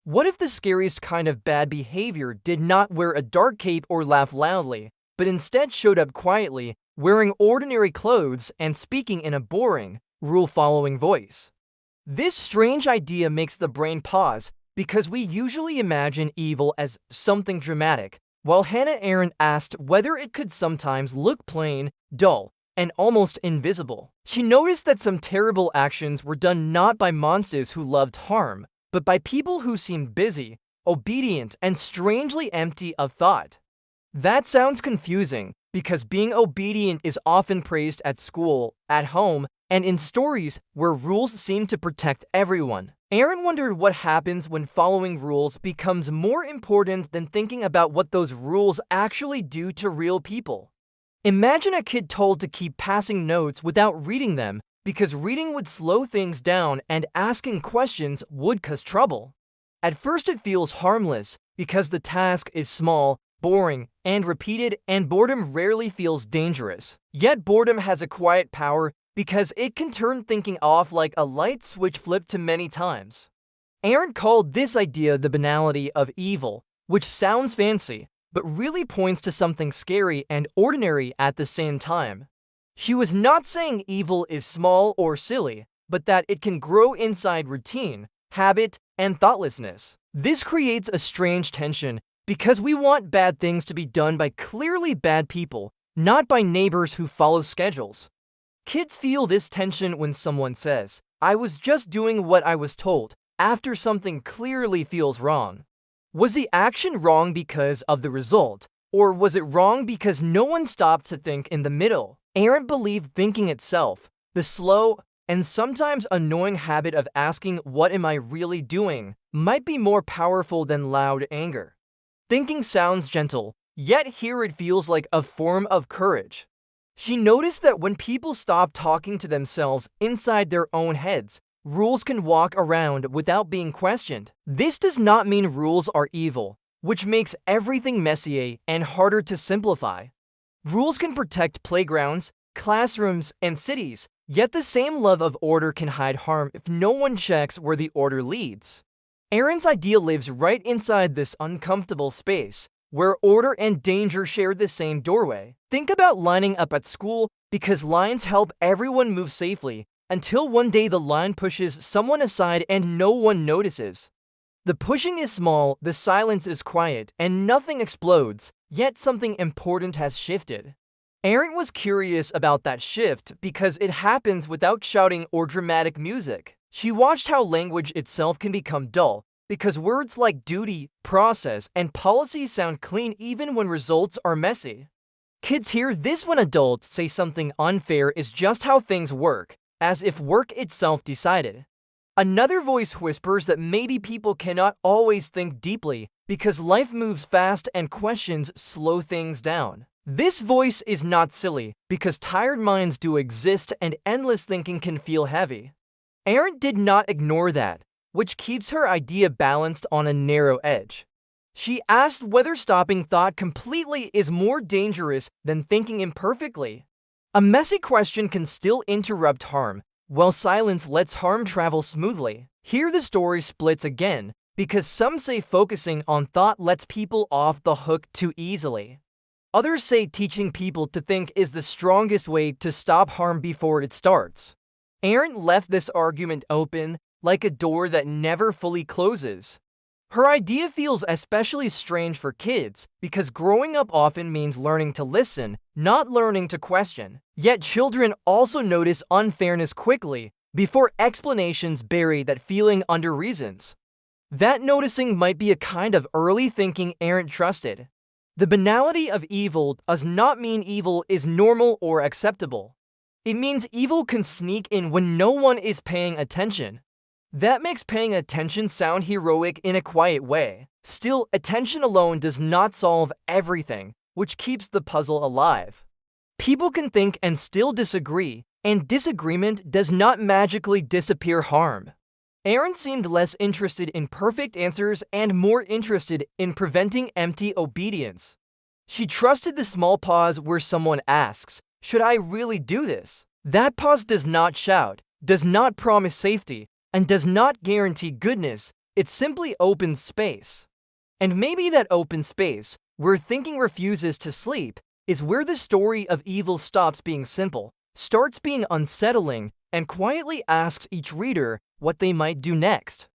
What if the scariest kind of bad behavior did not wear a dark cape or laugh loudly, but instead showed up quietly, wearing ordinary clothes and speaking in a boring, rule-following voice? This strange idea makes the brain pause because we usually imagine evil as something dramatic, while Hannah Arendt asked whether it could sometimes look plain, dull, and almost invisible. She noticed that some terrible actions were done not by monsters who loved harm, but by people who seemed busy, obedient, and strangely empty of thought. That sounds confusing, because being obedient is often praised at school, at home, and in stories where rules seem to protect everyone. Arendt wondered what happens when following rules becomes more important than thinking about what those rules actually do to real people. Imagine a kid told to keep passing notes without reading them because reading would slow things down and asking questions would cause trouble. At first it feels harmless because the task is small, boring, and repeated, and boredom rarely feels dangerous. Yet boredom has a quiet power because it can turn thinking off like a light switch flipped to many times. Arendt called this idea the banality of evil, which sounds fancy, but really points to something scary and ordinary at the same time. She was not saying evil is small or silly, but that it can grow inside routine, habit, and thoughtlessness. This creates a strange tension because we want bad things to be done by clearly bad people, not by neighbors who follow schedules. Kids feel this tension when someone says, "I was just doing what I was told," after something clearly feels wrong. Was the action wrong because of the result, or was it wrong because no one stopped to think in the middle? Arendt believed thinking itself, the slow and sometimes annoying habit of asking, "What am I really doing?" might be more powerful than loud anger. Thinking sounds gentle, yet here it feels like a form of courage. She noticed that when people stop talking to themselves inside their own heads, rules can walk around without being questioned. This does not mean rules are evil, which makes everything messier and harder to simplify. Rules can protect playgrounds, classrooms, and cities, yet the same love of order can hide harm if no one checks where the order leads. Arendt's idea lives right inside this uncomfortable space, where order and danger share the same doorway. Think about lining up at school because lines help everyone move safely, until one day the line pushes someone aside and no one notices. The pushing is small, the silence is quiet, and nothing explodes, yet something important has shifted. Arendt was curious about that shift because it happens without shouting or dramatic music. She watched how language itself can become dull, because words like duty, process, and policy sound clean even when results are messy. Kids hear this when adults say something unfair is just how things work, as if work itself decided. Another voice whispers that maybe people cannot always think deeply because life moves fast and questions slow things down. This voice is not silly because tired minds do exist and endless thinking can feel heavy. Arendt did not ignore that, which keeps her idea balanced on a narrow edge. She asked whether stopping thought completely is more dangerous than thinking imperfectly. A messy question can still interrupt harm, while silence lets harm travel smoothly. Here the story splits again, because some say focusing on thought lets people off the hook too easily. Others say teaching people to think is the strongest way to stop harm before it starts. Arendt left this argument open, like a door that never fully closes. Her idea feels especially strange for kids because growing up often means learning to listen, not learning to question. Yet children also notice unfairness quickly before explanations bury that feeling under reasons. That noticing might be a kind of early thinking Arendt trusted. The banality of evil does not mean evil is normal or acceptable. It means evil can sneak in when no one is paying attention. That makes paying attention sound heroic in a quiet way. Still, attention alone does not solve everything, which keeps the puzzle alive. People can think and still disagree, and disagreement does not magically disappear harm. Arendt seemed less interested in perfect answers and more interested in preventing empty obedience. She trusted the small pause where someone asks, "Should I really do this?" That pause does not shout, does not promise safety, and does not guarantee goodness, It simply opens space. And maybe that open space, where thinking refuses to sleep, is where the story of evil stops being simple, starts being unsettling, and quietly asks each reader what they might do next.